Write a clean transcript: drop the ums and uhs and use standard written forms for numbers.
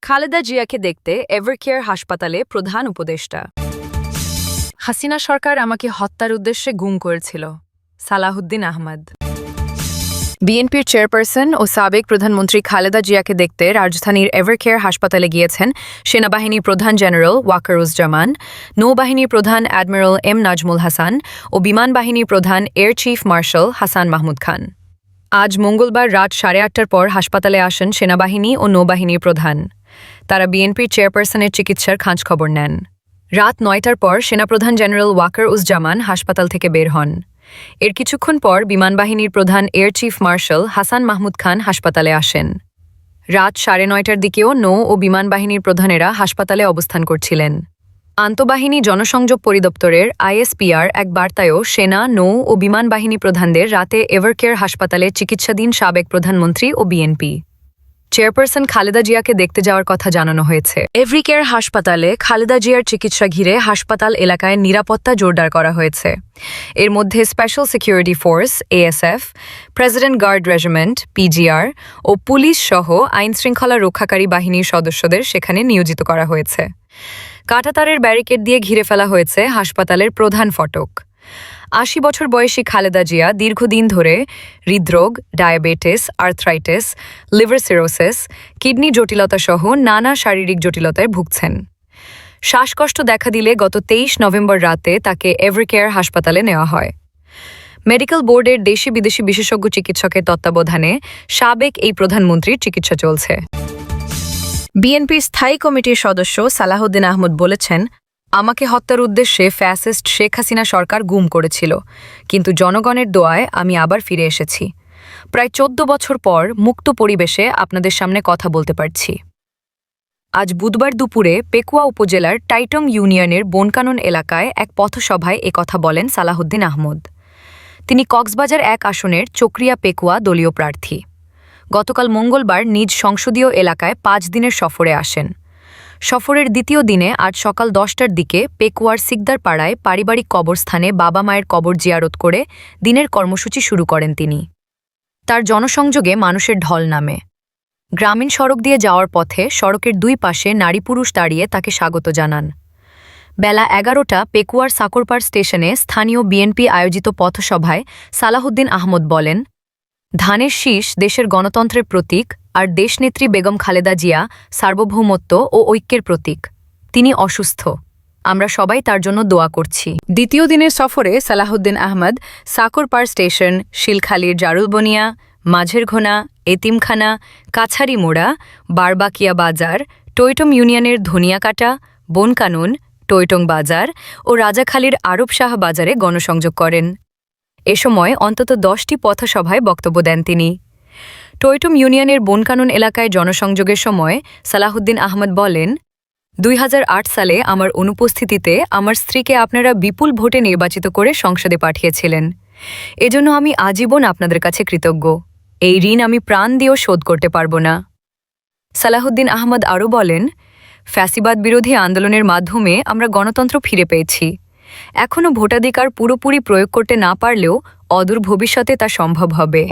খালেদা জিয়াকে দেখতে এভারকেয়ার হাসপাতালে প্রধান উপদেষ্টা। হাসিনা সরকার আমাকে হত্যার উদ্দেশ্যে গুম করেছিল। সালাহুদ্দিন আহমদ। বিএনপির চেয়ারপারসন ও সাবেক প্রধানমন্ত্রী খালেদা জিয়াকে দেখতে রাজধানীর এভারকেয়ার হাসপাতালে গিয়েছেন সেনাবাহিনীর প্রধান জেনারেল ওয়াকারুজ্জামান, নৌবাহিনীর প্রধান অ্যাডমিরাল এম নাজমুল হাসান ও বিমান বাহিনীর প্রধান air chief marshal Hasan Mahmud Khan. আজ মঙ্গলবার রাত 8:30টার পর হাসপাতালে আসেন সেনাবাহিনী ও নৌবাহিনীর প্রধান। তারা বিএনপির চেয়ারপারসনের চিকিৎসার খোঁজখবর নেন। রাত 9টার পর সেনাপ্রধান জেনারেল ওয়াকারুজ্জামান হাসপাতাল থেকে বের হন। এর কিছুক্ষণ পর বিমানবাহিনীর প্রধান air chief marshal Hasan Mahmud Khan হাসপাতালে আসেন। রাত 9:30টার দিকেও নৌ ও বিমান বাহিনীর প্রধানেরা হাসপাতালে অবস্থান করছিলেন। আন্তঃবাহিনী জনসংযোগ পরিদপ্তরের আইএসপিআর এক বার্তায়ও সেনা, নৌ ও বিমান বাহিনী প্রধানদের রাতে এভারকেয়ার হাসপাতালে চিকিৎসাধীন সাবেক প্রধানমন্ত্রী ও বিএনপি চেয়ারপারসন খালেদা জিয়াকে দেখতে যাওয়ার কথা জানানো হয়েছে। এভারকেয়ার হাসপাতালে খালেদা জিয়ার চিকিৎসা ঘিরে হাসপাতাল এলাকায় নিরাপত্তা জোরদার করা হয়েছে। এর মধ্যে special security force ASF, president guard regiment PGR ও পুলিশ সহ আইনশৃঙ্খলা রক্ষাকারী বাহিনীর সদস্যদের সেখানে নিয়োজিত করা হয়েছে। কাঁটাতারের ব্যারিকেড দিয়ে ঘিরে ফেলা হয়েছে হাসপাতালের প্রধান ফটক। ৮০ বছর বয়সী খালেদা জিয়া দীর্ঘদিন ধরে হৃদরোগ, diabetes, arthritis, liver cirrhosis, kidney জটিলতা সহ নানা শারীরিক জটিলতায় ভুগছেন। শ্বাসকষ্ট দেখা দিলে গত ২৩ নভেম্বর রাতে তাকে এভারকেয়ার হাসপাতালে নেওয়া হয়। মেডিকেল বোর্ডের দেশি বিদেশি বিশেষজ্ঞ চিকিৎসকের তত্ত্বাবধানে সাবেক এই প্রধানমন্ত্রীর চিকিৎসা চলছে। বিএনপির স্থায়ী কমিটির সদস্য সালাহুদ্দিন আহমদ বলেছেন, আমাকে হত্যার উদ্দেশ্যে ফ্যাসিস্ট শেখ হাসিনা সরকার গুম করেছিল, কিন্তু জনগণের দোয়ায় আমি আবার ফিরে এসেছি। প্রায় ১৪ বছর পর মুক্ত পরিবেশে আপনাদের সামনে কথা বলতে পারছি। আজ বুধবার দুপুরে পেকুয়া উপজেলার টাইটং ইউনিয়নের বনকানন এলাকায় এক পথসভায় একথা বলেন সালাহুদ্দিন আহমদ। তিনি কক্সবাজার ১ আসনের চকরিয়া পেকুয়া দলীয় প্রার্থী। গতকাল মঙ্গলবার নিজ সংসদীয় এলাকায় ৫ দিনের সফরে আসেন। সফরের দ্বিতীয় দিনে আজ সকাল 10টার দিকে পেকুয়ার সিকদার পাড়ায় পারিবারিক কবরস্থানে বাবা মায়ের কবর জিয়ারত করে দিনের কর্মসূচি শুরু করেন তিনি। তার জনসংযোগে মানুষের ঢল নামে। গ্রামীণ সড়ক দিয়ে যাওয়ার পথে সড়কের দুই পাশে নারী পুরুষ দাঁড়িয়ে তাকে স্বাগত জানান। বেলা 11টা পেকুয়ার সাকরপাড় স্টেশনে স্থানীয় বিএনপি আয়োজিত পথসভায় সালাহুদ্দিন আহমদ বলেন, ধানের শীষ দেশের গণতন্ত্রের প্রতীক, আর দেশনেত্রী বেগম খালেদা জিয়া সার্বভৌমত্ব ও ঐক্যের প্রতীক। তিনি অসুস্থ, আমরা সবাই তার জন্য দোয়া করছি। দ্বিতীয় দিনের সফরে সালাহুদ্দিন আহমদ সাকরপাড় স্টেশন, শিলখালীর জারুলবনিয়া, মাঝেরঘোনা, এতিমখানা, কাছারি মোড়া, বারবাকিয়া বাজার, টৈটম ইউনিয়নের ধনিয়াকাটা, বনকানন, টৈটং বাজার ও রাজাখালীর আরব শাহ বাজারে গণসংযোগ করেন। এ সময় অন্তত 10টি পথসভায় বক্তব্য দেন তিনি। টৈটম ইউনিয়নের বনকানন এলাকায় জনসংযোগের সময় সালাহুদ্দিন আহমদ বলেন, ২০০৮ সালে আমার অনুপস্থিতিতে আমার স্ত্রীকে আপনারা বিপুল ভোটে নির্বাচিত করে সংসদে পাঠিয়েছিলেন। এজন্য আমি আজীবন আপনাদের কাছে কৃতজ্ঞ। এই ঋণ আমি প্রাণ দিয়েও শোধ করতে পারব না। সালাহুদ্দিন আহমদ আরও বলেন, ফ্যাসিবাদ বিরোধী আন্দোলনের মাধ্যমে আমরা গণতন্ত্র ফিরে পেয়েছি। এখনও ভোটাধিকার পুরোপুরি প্রয়োগ করতে না পারলেও অদূর ভবিষ্যতে তা সম্ভব হবে।